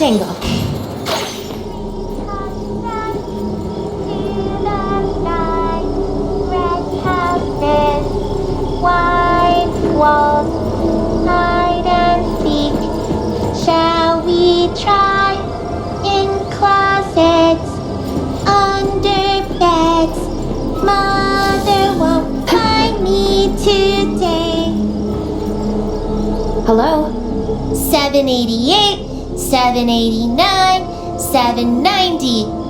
tangle. White walls, hide and seek. Shall we try in closets, under beds? Mother won't find me today. Hello? 788, 789, 790.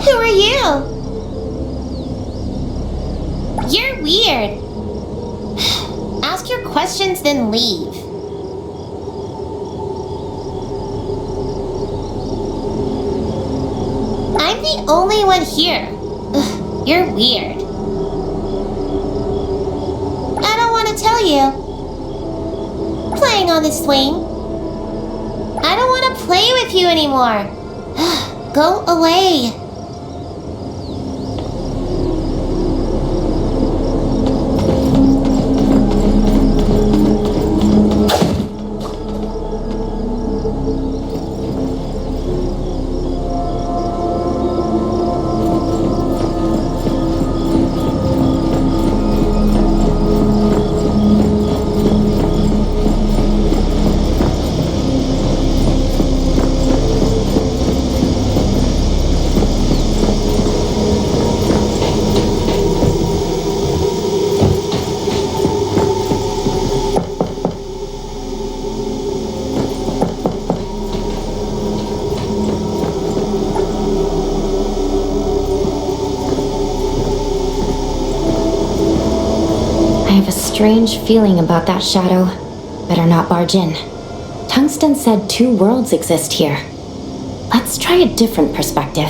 Who are you? You're weird. Ask your questions, then leave. I'm the only one here. Ugh, you're weird. I don't want to tell you. Playing on the swing. I don't want to play with you anymore. Go away. I have a strange feeling about that shadow. Better not barge in. Tungsten said 2 worlds exist here. Let's try a different perspective.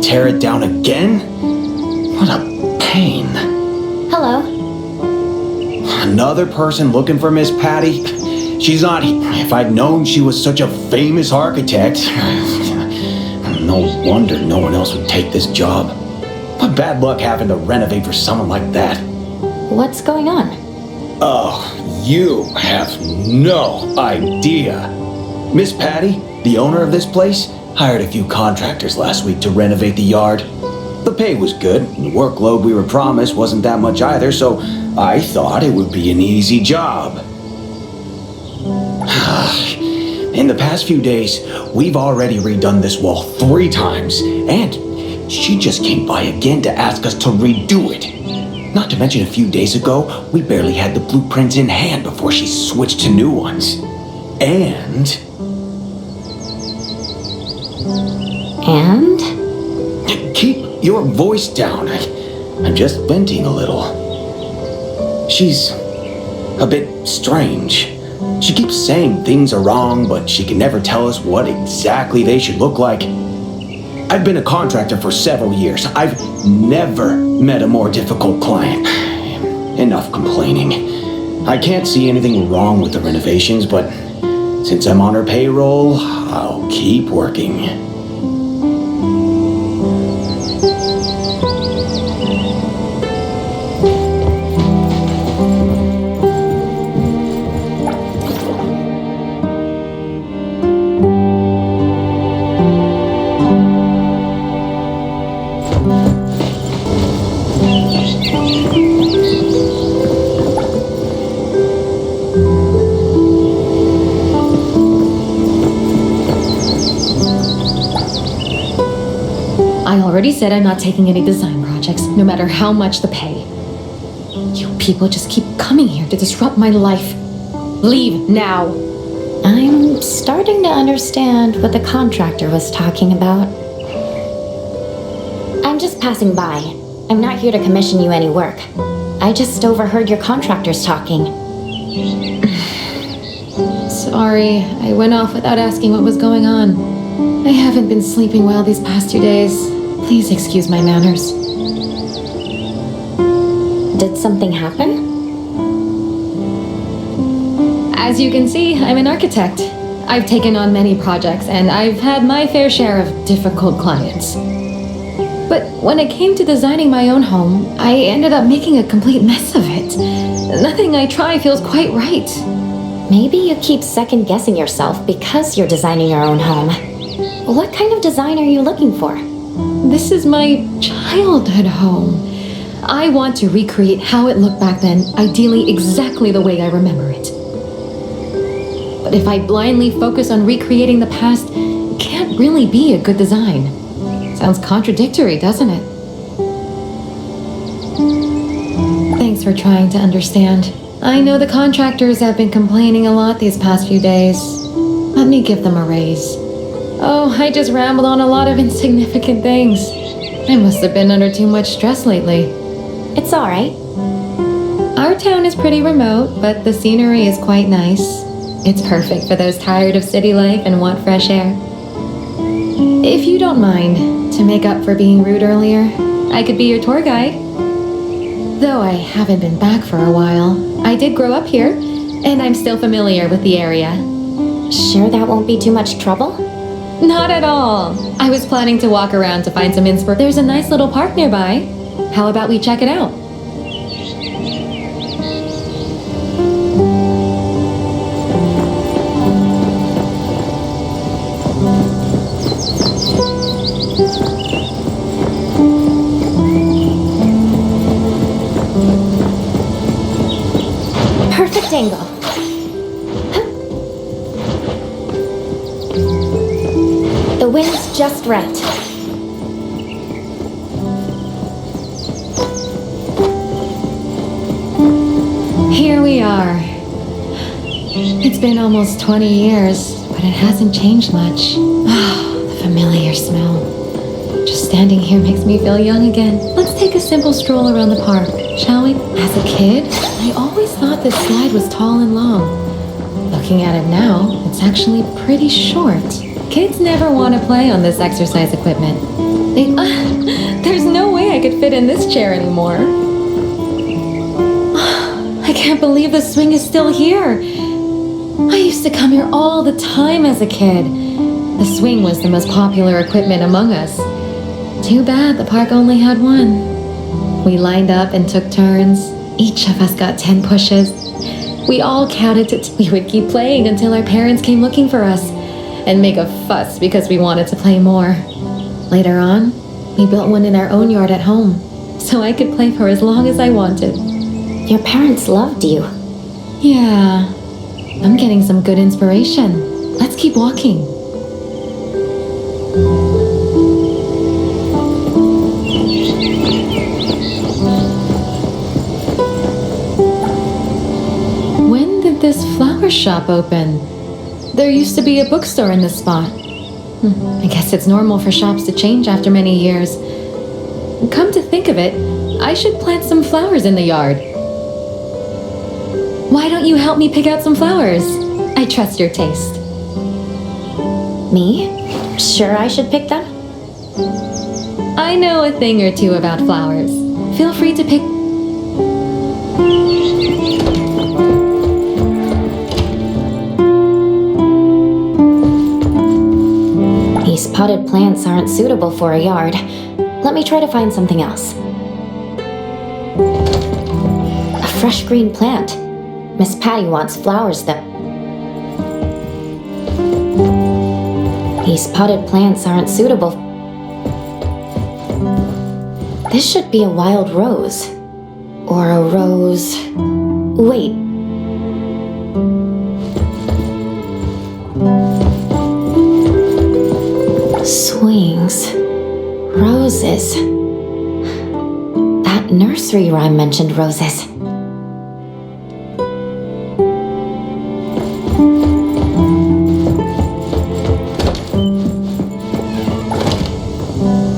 Tear it down again? What a pain. Hello. Another person looking for Miss Patty? She's not here. If I'd known she was such a famous architect, no wonder no one else would take this job. What bad luck having to renovate for someone like that. What's going on? Oh, you have no idea. Miss Patty, the owner of this place, hired a few contractors last week to renovate the yard. The pay was good, and the workload we were promised wasn't that much either, so I thought it would be an easy job. In the past few days, we've already redone this wall 3 times, and she just came by again to ask us to redo it. Not to mention a few days ago, we barely had the blueprints in hand before she switched to new ones. And? Keep your voice down. I'm just venting a little. She's a bit strange. She keeps saying things are wrong, but she can never tell us what exactly they should look like. I've been a contractor for several years. I've never met a more difficult client. Enough complaining. I can't see anything wrong with the renovations, but since I'm on her payroll, I'll keep working. I already said I'm not taking any design projects, no matter how much the pay. You people just keep coming here to disrupt my life. Leave now. I'm starting to understand what the contractor was talking about. I'm just passing by. I'm not here to commission you any work. I just overheard your contractors talking. So sorry. I went off without asking what was going on. I haven't been sleeping well these past 2 days. Please excuse my manners. Did something happen? As you can see, I'm an architect. I've taken on many projects, and I've had my fair share of difficult clients. But when it came to designing my own home, I ended up making a complete mess of it. Nothing I try feels quite right. Maybe you keep second-guessing yourself because you're designing your own home. What kind of design are you looking for? This is my childhood home. I want to recreate how it looked back then, ideally exactly the way I remember it. But if I blindly focus on recreating the past, it can't really be a good design. Sounds contradictory, doesn't it? Thanks for trying to understand. I know the contractors have been complaining a lot these past few days. Let me give them a raise. Oh, I just rambled on a lot of insignificant things. I must have been under too much stress lately. It's all right. Our town is pretty remote, but the scenery is quite nice. It's perfect for those tired of city life and want fresh air. If you don't mind, to make up for being rude earlier, I could be your tour guide. Though I haven't been back for a while, I did grow up here, and I'm still familiar with the area. Sure that won't be too much trouble? Not at all. I was planning to walk around to find some inspiration. There's a nice little park nearby. How about we check it out? Perfect angle. The wind's just right. Here we are. It's been almost 20 years, but it hasn't changed much. Ah, the familiar smell. Just standing here makes me feel young again. Let's take a simple stroll around the park, shall we? As a kid, I always thought this slide was tall and long. Looking at it now, it's actually pretty short. Kids never want to play on this exercise equipment. There's no way I could fit in this chair anymore. I can't believe the swing is still here. I used to come here all the time as a kid. The swing was the most popular equipment among us. Too bad the park only had one. We lined up and took turns. Each of us got 10 pushes. We all counted to we would keep playing until our parents came looking for us and make a fuss because we wanted to play more. Later on, we built one in our own yard at home, so I could play for as long as I wanted. Your parents loved you. Yeah, I'm getting some good inspiration. Let's keep walking. When did this flower shop open? There used to be a bookstore in this spot. I guess it's normal for shops to change after many years. Come to think of it, I should plant some flowers in the yard. Why don't you help me pick out some flowers? I trust your taste. Me? Sure I should pick them? I know a thing or two about flowers. Feel free to pick. These potted plants aren't suitable for a yard. Let me try to find something else. A fresh green plant. Miss Patty wants flowers that... These potted plants aren't suitable. This should be a wild rose. Or a rose... Wait. Swings. Roses. That nursery rhyme mentioned roses.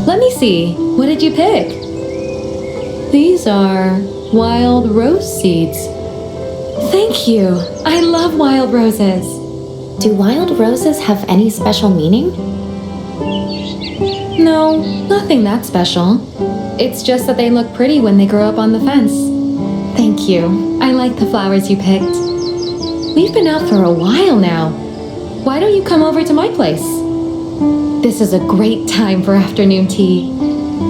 Let me see. What did you pick? These are wild rose seeds. Thank you. I love wild roses. Do wild roses have any special meaning? No, nothing that special. It's just that they look pretty when they grow up on the fence. Thank you. I like the flowers you picked. We've been out for a while now. Why don't you come over to my place? This is a great time for afternoon tea.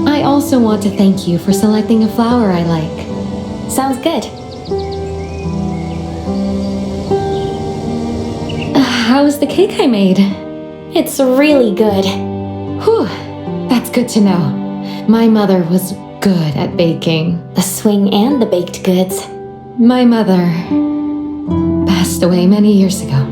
I also want to thank you for selecting a flower I like. Sounds good. How's the cake I made? It's really good. Whew, that's good to know. My mother was good at baking. The swing and the baked goods. My mother passed away many years ago.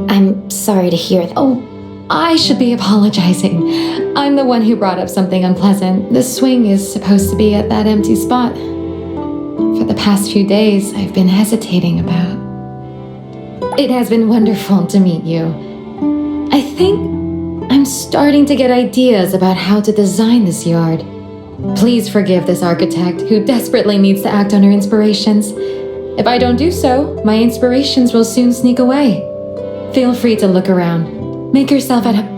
I'm sorry to hear that. Oh, I should be apologizing. I'm the one who brought up something unpleasant. The swing is supposed to be at that empty spot. For the past few days, I've been hesitating about. It has been wonderful to meet you. I think I'm starting to get ideas about how to design this yard. Please forgive this architect who desperately needs to act on her inspirations. If I don't do so, my inspirations will soon sneak away. Feel free to look around. Make yourself at home.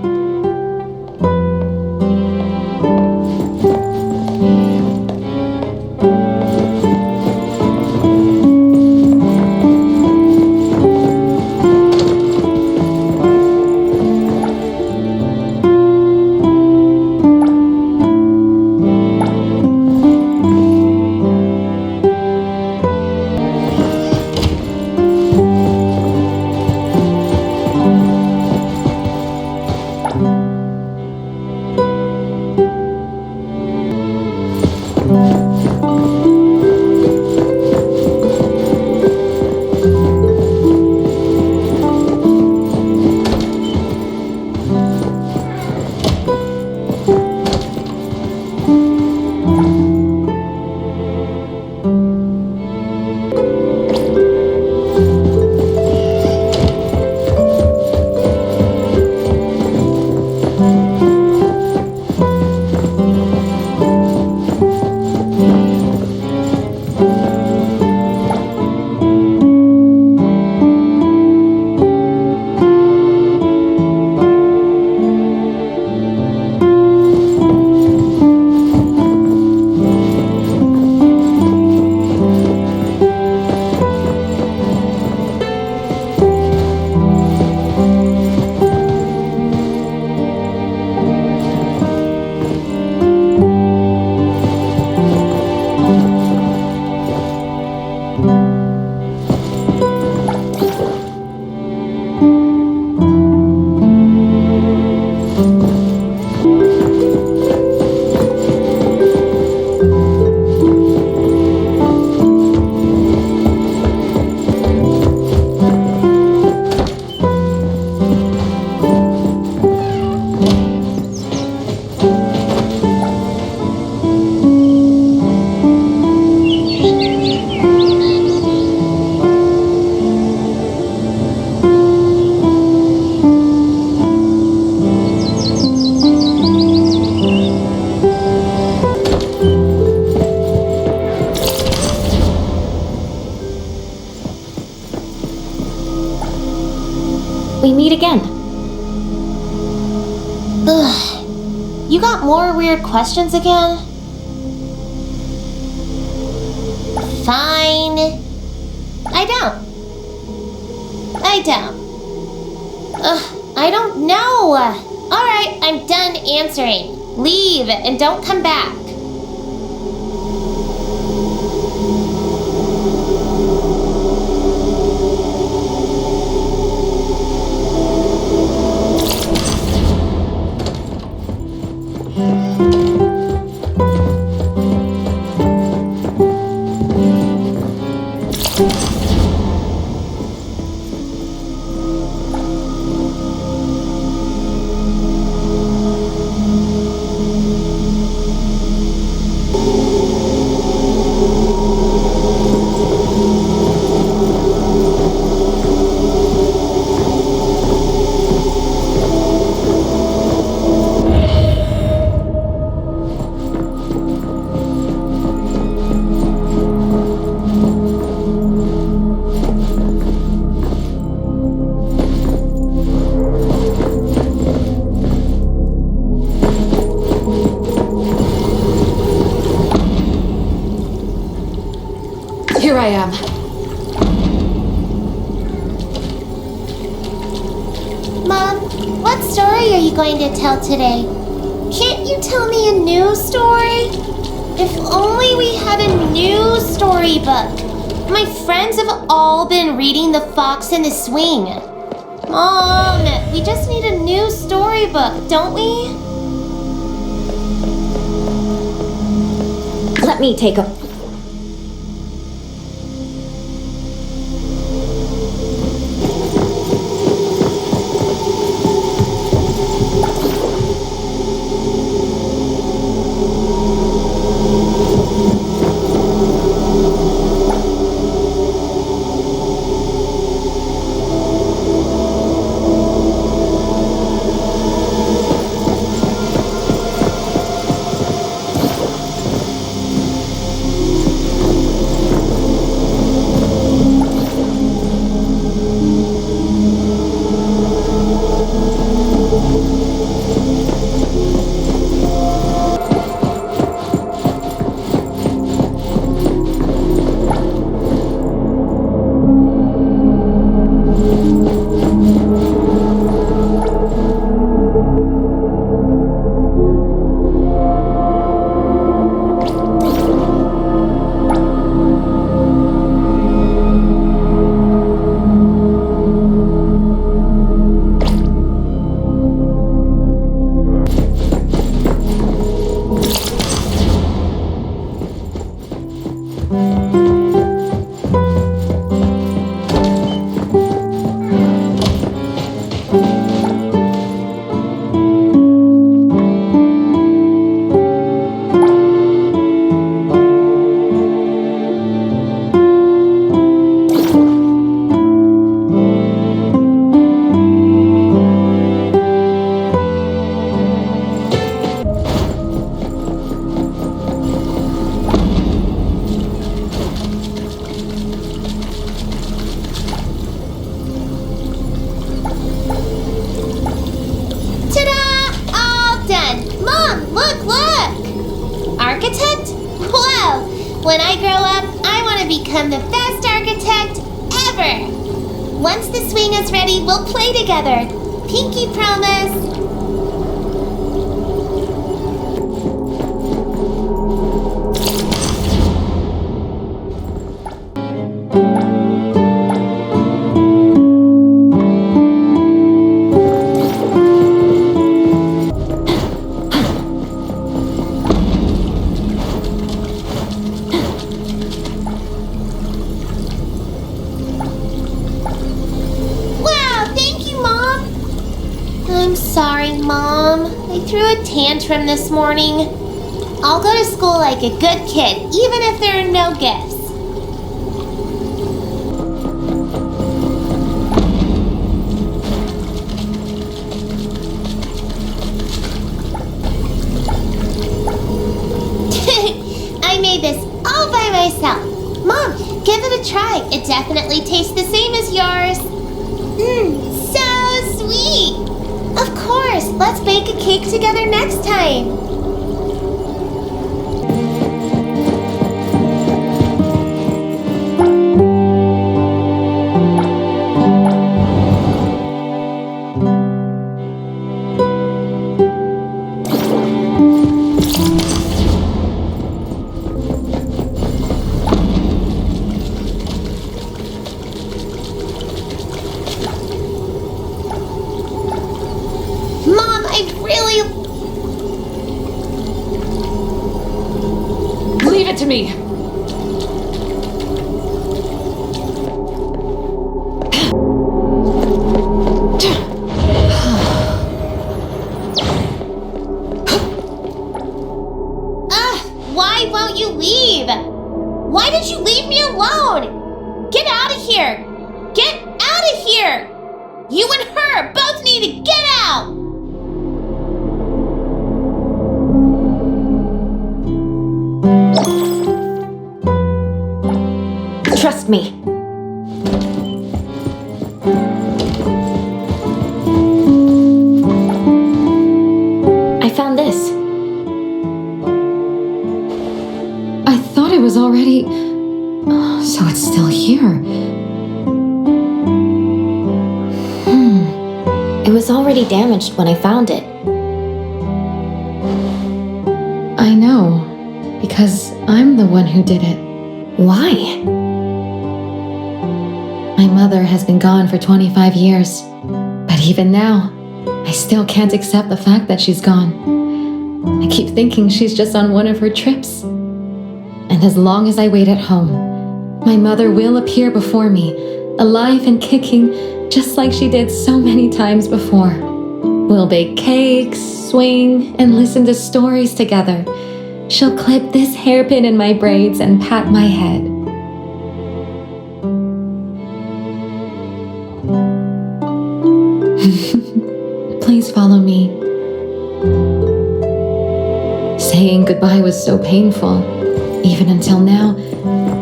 We meet again. Ugh. You got more weird questions again? Fine. I don't. Ugh, I don't know. Alright, I'm done answering. Leave and don't come back. What story are you going to tell today? Can't you tell me a new story? If only we had a new storybook. My friends have all been reading The Fox and the Swing. Mom, we just need a new storybook, don't we? Let me take a... Architect? Wow! When I grow up, I want to become the best architect ever! Once the swing is ready, we'll play together. Pinky promise! I'm sorry, Mom. I threw a tantrum this morning. I'll go to school like a good kid, even if there are no gifts. I made this all by myself. Mom, give it a try. It definitely tastes the same as yours. So sweet. Of course, let's bake a cake together next time. Leave it to me! Why won't you leave? Why did you leave me alone? Get out of here! Get out of here! You and her both need to get out! Trust me. I found this. I thought it was already... so it's still here. It was already damaged when I found it. I know, because I'm the one who did it. Why? My mother has been gone for 25 years, but even now, I still can't accept the fact that she's gone. I keep thinking she's just on one of her trips. And as long as I wait at home, my mother will appear before me, alive and kicking, just like she did so many times before. We'll bake cakes, swing, and listen to stories together. She'll clip this hairpin in my braids and pat my head. Please follow me. Saying goodbye was so painful. Even until now,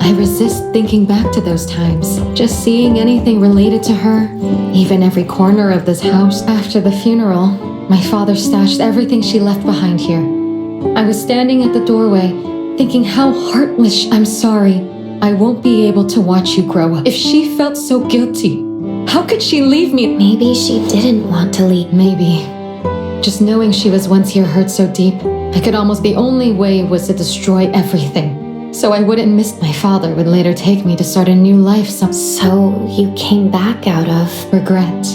I resist thinking back to those times. Just seeing anything related to her, even every corner of this house. After the funeral, my father stashed everything she left behind here. I was standing at the doorway, thinking how heartless. I'm sorry. I won't be able to watch you grow up. If she felt so guilty, how could she leave me? Maybe she didn't want to leave. Maybe. Just knowing she was once here hurt so deep. I could almost, the only way was to destroy everything. So I wouldn't miss. My father would later take me to start a new life. So you came back out of regret.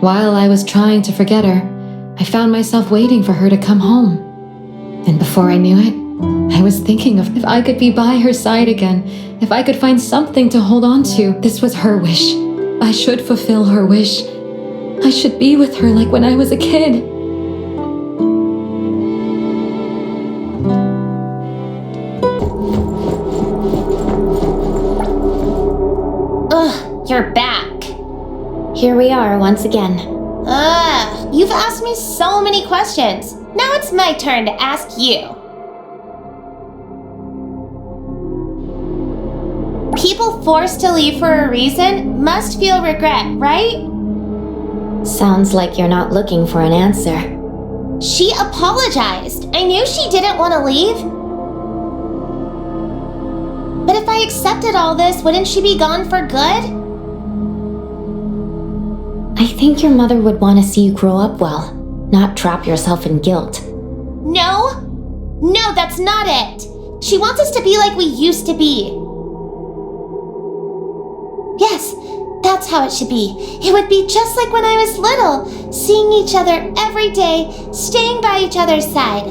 While I was trying to forget her, I found myself waiting for her to come home. And before I knew it, I was thinking of if I could be by her side again, if I could find something to hold on to. This was her wish. I should fulfill her wish. I should be with her like when I was a kid. Ugh, you're back. Here we are once again. Ugh, you've asked me so many questions. Now it's my turn to ask you. People forced to leave for a reason must feel regret, right? Sounds like you're not looking for an answer. She apologized. I knew she didn't want to leave. But if I accepted all this, wouldn't she be gone for good? I think your mother would want to see you grow up well, not trap yourself in guilt. No, that's not it. She wants us to be like we used to be. Yes, that's how it should be. It would be just like when I was little, seeing each other every day, staying by each other's side.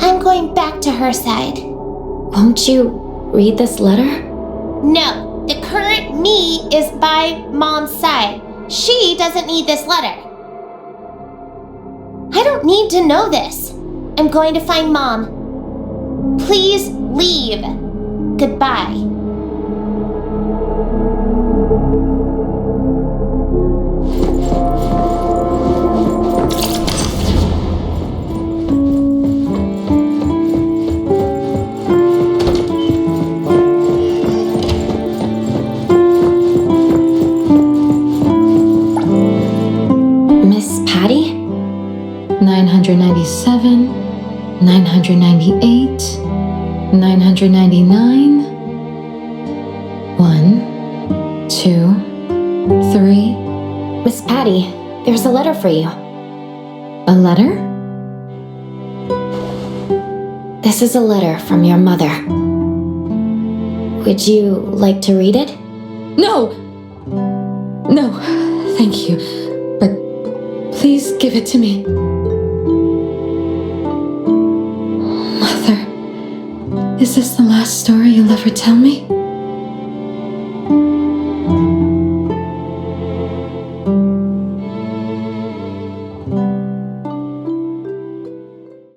I'm going back to her side. Won't you read this letter? No, the current me is by Mom's side. She doesn't need this letter. I don't need to know this. I'm going to find Mom. Please leave. Goodbye. Miss Patty? 997, 998, 999, 1, 2, 3. Miss Patty, there's a letter for you. A letter? This is a letter from your mother. Would you like to read it? No! No, thank you. But please give it to me. Mother, is this the last story you'll ever tell me?